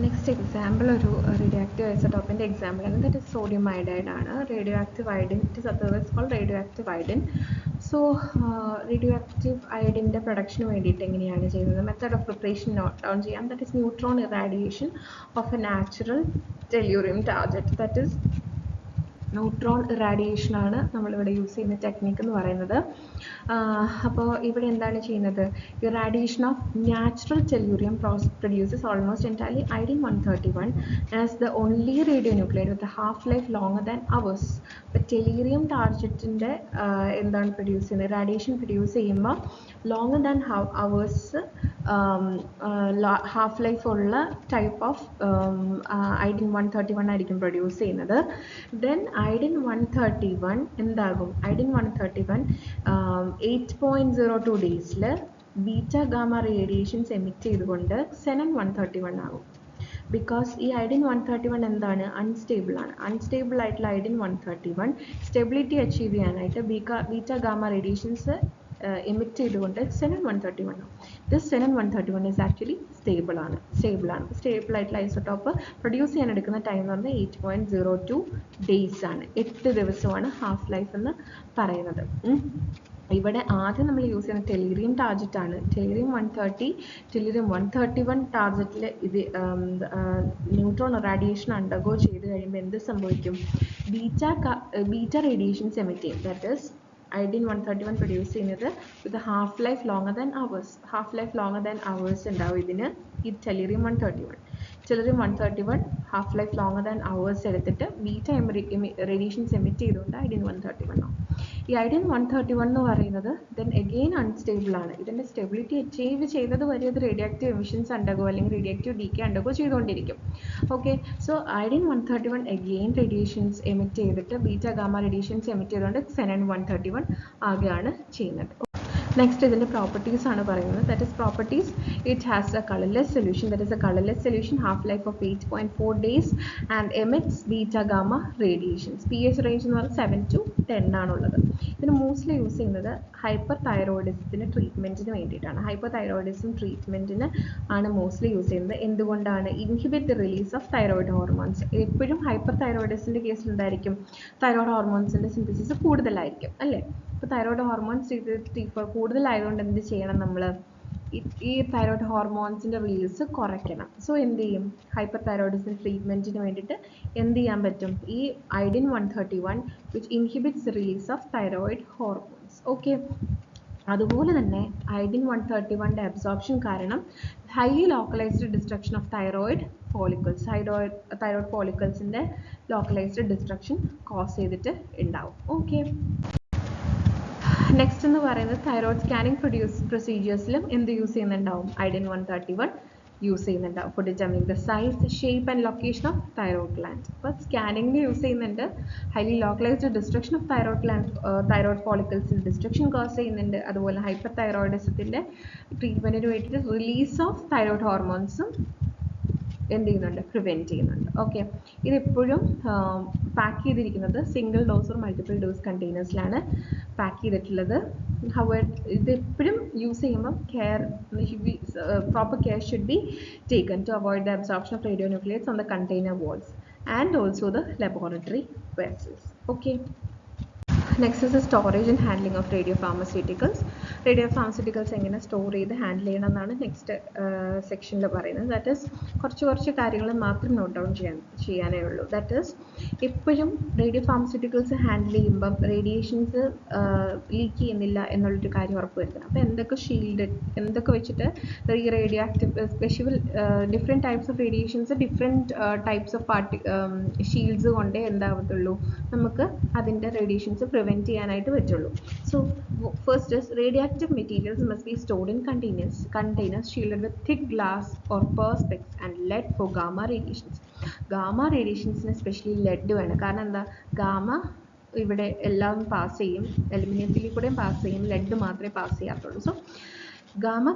Next example ഒരു radioactive isotope example ആണ്, that is sodium iodide ആണ്. Radioactive iodine, it is otherwise called radioactive iodine. So radioactive iodine ന്റെ production വേണ്ടിയിട്ട് എങ്ങനെയാണ് ചെയ്യുന്നത്? Method of preparation note down ചെയ്യാം. That is neutron irradiation of a natural tellurium target. That is neutron irradiation ആണ് നമ്മളിവിടെ use ചെയ്യുന്ന technique എന്ന് പറയുന്നത്. അപ്പോൾ ഇവിടെ എന്താണ് ചെയ്യുന്നത്? Irradiation of natural tellurium produces almost entirely iodine 131 as the only radio nuclide with half life longer than hours. ഇപ്പോൾ ടെല്ലൂരിയം ടാർജറ്റിൻ്റെ എന്താണ് പ്രൊഡ്യൂസ് ചെയ്യുന്നത്? ഇറാഡിയേഷൻ പ്രൊഡ്യൂസ് ചെയ്യുമ്പോൾ longer than hours half life ഉള്ള ടൈപ്പ് ഓഫ് iodine 131 ആയിരിക്കും produce ചെയ്യുന്നത്. Then iodine 131 എന്താകും? iodine 131 8.02 ഡേയ്സിൽ ബീറ്റ ഗാമ റേഡിയേഷൻസ് എമിറ്റ് ചെയ്തുകൊണ്ട് xenon 131 ആകും. ബിക്കോസ് ഈ iodine 131 എന്താണ്? അൺസ്റ്റേബിൾ ആണ്. അൺസ്റ്റേബിൾ ആയിട്ടുള്ള iodine 131 സ്റ്റെബിലിറ്റി അച്ചീവ് ചെയ്യാനായിട്ട് ബീറ്റ ഗാമ റേഡിയേഷൻസ് എമിറ്റ് ചെയ്തുകൊണ്ട് xenon 131 ആകും. This xenon 131 is actually stable ആയിട്ടുള്ള ഐസോട്ടോപ്പ് പ്രൊഡ്യൂസ് ചെയ്യാൻ എടുക്കുന്ന ടൈം എന്ന് പറഞ്ഞാൽ 8.02 ഡേയ്സ് ആണ്. 8 ദിവസമാണ് ഹാഫ് ലൈഫ് എന്ന് പറയുന്നത്. ഇവിടെ ആദ്യം നമ്മൾ യൂസ് ചെയ്യുന്ന ടെല്ലൂരിയം ടാർജറ്റ് ആണ്. ടെല്ലൂരിയം 131 ടാർജറ്റിൽ ഇത് ന്യൂട്രോൺ റേഡിയേഷൻ അണ്ടർഗോ ചെയ്ത് കഴിയുമ്പോൾ എന്ത് സംഭവിക്കും? ബീറ്റ റേഡിയേഷൻസ് എമിറ്റ് ചെയ്യും. ദാറ്റ് ഈസ് iodine 131 പ്രൊഡ്യൂസ് ചെയ്യുന്നത് വിത്ത് half life longer than hours ഉണ്ടാവും ഇതിന്. ഈ ടെല്ലൂരിയം 131 half life longer than hours എടുത്തിട്ട് ബീറ്റ റേഡിയേഷൻസ് എമിറ്റ് ചെയ്തുകൊണ്ട് iodine 131 ആവും. ഈ iodine 131 എന്ന് പറയുന്നത് ദെൻ അഗെയിൻ അൺസ്റ്റേബിൾ ആണ്. ഇതിൻ്റെ സ്റ്റെബിലിറ്റി അച്ചീവ് ചെയ്തത് വരെ അത് റേഡിയോആക്റ്റീവ് എമിഷൻസ് അണ്ടർഗോ അല്ലെങ്കിൽ റേഡിയോആക്റ്റീവ് ഡീകേ അണ്ടർഗോ ചെയ്തുകൊണ്ടിരിക്കും. Okay, so iodine 131 again radiations emit ചെയ്തിട്ട് ബീറ്റ ഗാമ റേഡിയേഷൻസ് എമിറ്റ് ചെയ്തുകൊണ്ട് xenon 131 ആകുകയാണ് ചെയ്യുന്നത്. നെക്സ്റ്റ് ഇതിൻ്റെ പ്രോപ്പർട്ടീസ് ആണ് പറയുന്നത്. That is properties. It has A colourless solution. That is A colourless solution, half life of 8.4 days and emits beta gamma radiations. pH range എന്ന് പറഞ്ഞാൽ 7 to 10 ആണുള്ളത്. ഇതിന് mostly use ചെയ്യുന്നത് ഹൈപ്പർ തൈറോയിഡിസത്തിന് ട്രീറ്റ്മെൻറ്റിന് വേണ്ടിയിട്ടാണ്. ഹൈപ്പർ തൈറോയിഡിസം ട്രീറ്റ്മെൻറ്റിന് ആണ് mostly use ചെയ്യുന്നത്. എന്തുകൊണ്ടാണ്? Inhibit the release of thyroid hormones. എപ്പോഴും ഹൈപ്പർ തൈറോയിഡിസിൻ്റെ കേസിൽ എന്തായിരിക്കും? തൈറോയിഡ് ഹോർമോൺസിൻ്റെ സിന്തസിസ് കൂടുതലായിരിക്കും അല്ലേ? ഇപ്പോൾ തൈറോയിഡ് ഹോർമോൺസ് കൂടുതലായതുകൊണ്ട് എന്ത് ചെയ്യണം? നമ്മൾ ഈ തൈറോയിഡ് ഹോർമോൺസിൻ്റെ റിലീസ് കുറയ്ക്കണം. സോ എന്ത് ചെയ്യും? ഹൈപ്പർ തൈറോയിഡിസം ട്രീറ്റ്മെൻറ്റിന് വേണ്ടിയിട്ട് എന്ത് ചെയ്യാൻ പറ്റും? ഈ iodine 131 which inhibits the release of thyroid hormones. Okay, അതുപോലെ തന്നെ iodine 131 അബ്സോർപ്ഷൻ കാരണം highly localised destruction of thyroid ഫോളിക്കിൾസിൻ്റെ ലോക്കലൈസ്ഡ് ഡിസ്ട്രക്ഷൻ കോസ് ചെയ്തിട്ട് ഉണ്ടാവും. ഓക്കെ, നെക്സ്റ്റ് എന്ന് പറയുന്നത് തൈറോയിഡ് സ്കാനിങ് പ്രൊസീജിയേഴ്സിലും എന്ത് യൂസ് ചെയ്യുന്നുണ്ടാവും? iodine 131 യൂസ് ചെയ്യുന്നുണ്ടാവും for determining the size, shape and location of thyroid gland. അപ്പോൾ സ്കാനിങ്ങിന് യൂസ് ചെയ്യുന്നുണ്ട്. Highly localised destruction of thyroid ഫോളിക്കിൾസിന് ഡിസ്ട്രക്ഷൻ കോസ് ചെയ്യുന്നുണ്ട്. അതുപോലെ ഹൈപ്പർ തൈറോയിഡിസത്തിൻ്റെ ട്രീറ്റ്മെൻറ്റിന് വേണ്ടിയിട്ട് റിലീസ് ഓഫ് തൈറോയിഡ് ഹോർമോൺസും എന്ത് ചെയ്യുന്നുണ്ട്? പ്രിവെൻറ്റ് ചെയ്യുന്നുണ്ട്. ഓക്കെ, ഇതെപ്പോഴും പാക്ക് ചെയ്തിരിക്കുന്നത് single dose or multiple dose കണ്ടെയ്നേഴ്സിലാണ് പാക്ക് ചെയ്തിട്ടുള്ളത്. ഇതെപ്പോഴും യൂസ് ചെയ്യുമ്പം proper care should be taken to avoid the absorption of radio nucleates on the container walls and also the laboratory vessels. Okay, next is storage and handling of radio pharmaceuticals എങ്ങനെ store ചെയ്ത് handle ചെയ്യണം എന്നാണ് next സെക്ഷനിൽ പറയുന്നത്. That is കുറച്ച് കാര്യങ്ങൾ മാത്രം note down ചെയ്യാനേ ഉള്ളൂ. ദാറ്റ് ഈസ് എപ്പോഴും റേഡിയോ ഫാർമസ്യൂട്ടിക്കൽസ് ഹാൻഡിൽ ചെയ്യുമ്പം റേഡിയേഷൻസ് ലീക്ക് ചെയ്യുന്നില്ല എന്നുള്ളൊരു കാര്യം ഉറപ്പ് വരുത്തണം. അപ്പോൾ എന്തൊക്കെ വെച്ചിട്ട് ഈ radio active different types of radiations different types of Shields കൊണ്ടേ എന്താവത്തുള്ളൂ നമുക്ക് അതിൻ്റെ റേഡിയേഷൻസ് പ്രിവെൻറ്റ് ചെയ്യാനായിട്ട് പറ്റുള്ളൂ. So first is radioactive materials must be stored in containers shielded with thick glass or perspex and lead for gamma radiations. Gamma radiationsന് specially lead വേണം. കാരണം എന്താ? Gamma ഇവിടെ എല്ലാം പാസ് ചെയ്യും, അലുമിനിയത്തിൽ കൂടെയും പാസ് ചെയ്യും, ലെഡ് മാത്രമേ പാസ് ചെയ്യാത്തുള്ളൂ. സോ ഗാമ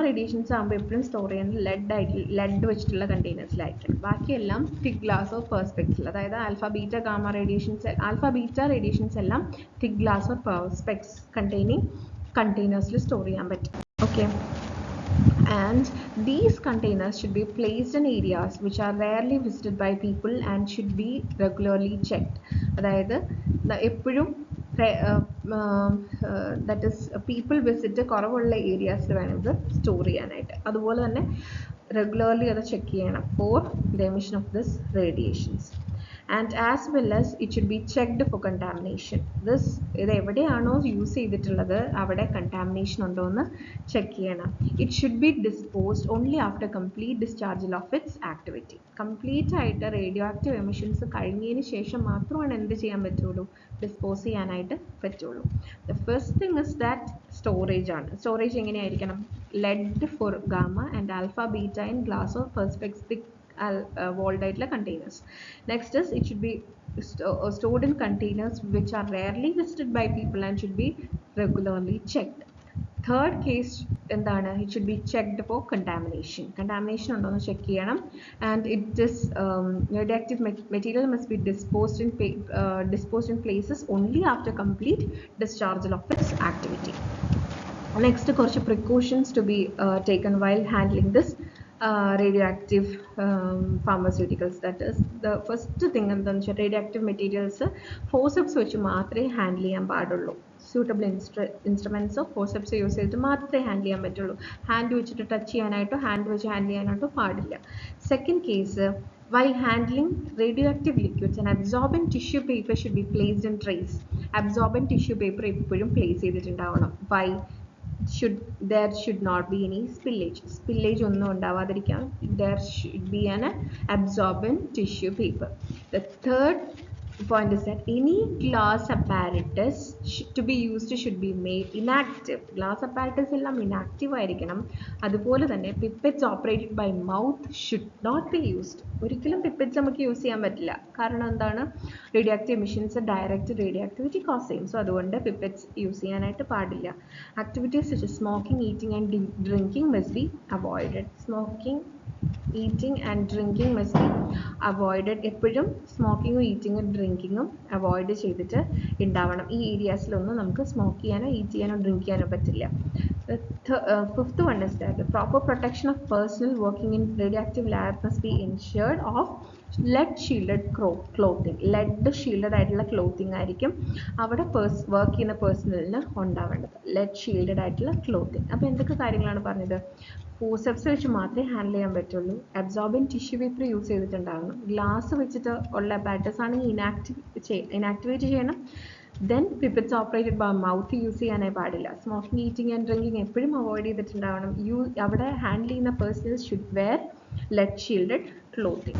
റേഡിയേഷൻസ് ആകുമ്പോൾ എപ്പോഴും സ്റ്റോർ ചെയ്യുന്നത് ലെഡ് വെച്ചിട്ടുള്ള കണ്ടെയ്നേഴ്സിലായിരിക്കണം. ബാക്കിയെല്ലാം തിക് ഗ്ലാസ് ഓർ പേഴ്സ്പെക്സിൽ, അതായത് ആൽഫ ബീറ്റ റേഡിയേഷൻസ് എല്ലാം thick glass or perspex containing കണ്ടെയ്നേഴ്സിൽ സ്റ്റോർ ചെയ്യാൻ പറ്റും. Okay, and these containers should be placed in areas which are rarely visited by people and should be regularly checked. അതായത് എപ്പോഴും that is people visit കുറവുള്ള ഏരിയാസിൽ വേണം ഇത് store ചെയ്യാനായിട്ട്. അതുപോലെ തന്നെ റെഗുലർലി അത് ചെക്ക് ചെയ്യണം for the emission of this radiations. And as well as it should be checked for contamination. This ഇത് എവിടെയാണോ യൂസ് ചെയ്തിട്ടുള്ളത് അവിടെ കണ്ടാമിനേഷൻ ഉണ്ടോ എന്ന് ചെക്ക് ചെയ്യണം. It should be disposed only after complete discharge of its activity. Complete ആയിട്ട് radio active emissions കഴിഞ്ഞതിന് ശേഷം മാത്രമാണ് എന്ത് ചെയ്യാൻ പറ്റുള്ളൂ, ഡിസ്പോസ് ചെയ്യാനായിട്ട് പറ്റുള്ളൂ. The first thing is that storage ആണ്. സ്റ്റോറേജ് എങ്ങനെയായിരിക്കണം? Lead for gamma and alpha beta in glass or perspex thick walled containers. Next is it should be stored in containers which are rarely visited by people and should be regularly checked. Third case എന്താണ്? It should be checked for contamination. Contamination ഉണ്ടോ എന്ന് check ചെയ്യണം. And it is radioactive material must be disposed in places only after complete discharge of its activity. Next കുറച്ച് precautions to be taken while handling this radioactive pharmaceuticals. That is the first thing എന്താണെന്ന് വെച്ചാൽ radioactive materials forceps വെച്ച് മാത്രമേ handle ചെയ്യാൻ പാടുള്ളൂ. suitable instruments of forceps use ചെയ്തിട്ട് മാത്രമേ handle ചെയ്യാൻ പറ്റുള്ളൂ. ഹാൻഡ് വെച്ചിട്ട് ടച്ച് ചെയ്യാനായിട്ടോ ഹാൻഡ് വെച്ച് ഹാൻഡിൽ ചെയ്യാനായിട്ടോ പാടില്ല. Second case, while handling radioactive liquids, an absorbent tissue paper should be placed in trays. Absorbent tissue paper എപ്പോഴും place ചെയ്തിട്ടുണ്ടാവണം. Why? There should not be any spillage ഒന്നും ഉണ്ടാവാതിരിക്കാൻ there should be an absorbent tissue paper. The third point is that any glass apparatus to be used should be made inactive. Glass apparatus എല്ലാം inactive ആയിരിക്കണം. അതുപോലെ തന്നെ pipettes operated by mouth should not be used. ഒരിക്കലും pipettes നമുക്ക് use ചെയ്യാൻ പറ്റില്ല. കാരണം എന്താണ്? Radioactive emissions direct radio activity cause ചെയ്യും. സോ അതുകൊണ്ട് pipettes യൂസ് ചെയ്യാനായിട്ട് പാടില്ല. Activities such as smoking, eating and drinking must be avoided. Smoking, eating and drinking must be avoided. എപ്പോഴും സ്മോക്കിങ്ങും ഈറ്റിങ്ങും ഡ്രിങ്കിങ്ങും അവോയ്ഡ് ചെയ്തിട്ട് ഉണ്ടാവണം. ഈ ഏരിയാസിലൊന്നും നമുക്ക് സ്മോക്ക് ചെയ്യാനോ ഈറ്റ് ചെയ്യാനോ ഡ്രിങ്ക് ചെയ്യാനോ പറ്റില്ല. Fifth one is that the proper protection of personnel working in radioactive lab must be ensured of lead shielded clothing. lead shielded ആയിട്ടുള്ള ക്ലോത്തിങ് ആയിരിക്കും അവിടെ വർക്ക് ചെയ്യുന്ന പേഴ്സണലിന് ഉണ്ടാവേണ്ടത്. lead shielded ആയിട്ടുള്ള ക്ലോത്തിങ്. അപ്പോൾ എന്തൊക്കെ കാര്യങ്ങളാണ് പറഞ്ഞത്? ഫോർസെപ്സ് വെച്ച് മാത്രമേ ഹാൻഡിൽ ചെയ്യാൻ പറ്റുള്ളൂ. അബ്സോർബൻറ്റ് ടിഷ്യൂ പേപ്പർ യൂസ് ചെയ്തിട്ടുണ്ടാകണം. ഗ്ലാസ് വെച്ചിട്ട് ഉള്ള അപ്പാരറ്റസ് ആണെങ്കിൽ ഇനാക്ടിവേറ്റ് ചെയ്യണം. Then pipettes operated by mouth use ചെയ്യാനേ പാടില്ല. സ്മോക്കിംഗ്, ഈറ്റിംഗ് ആൻഡ് ഡ്രിങ്കിങ് എപ്പോഴും അവോയ്ഡ് ചെയ്തിട്ടുണ്ടാവണം. അവിടെ ഹാൻഡിൽ ചെയ്യുന്ന persons should wear lead shielded clothing.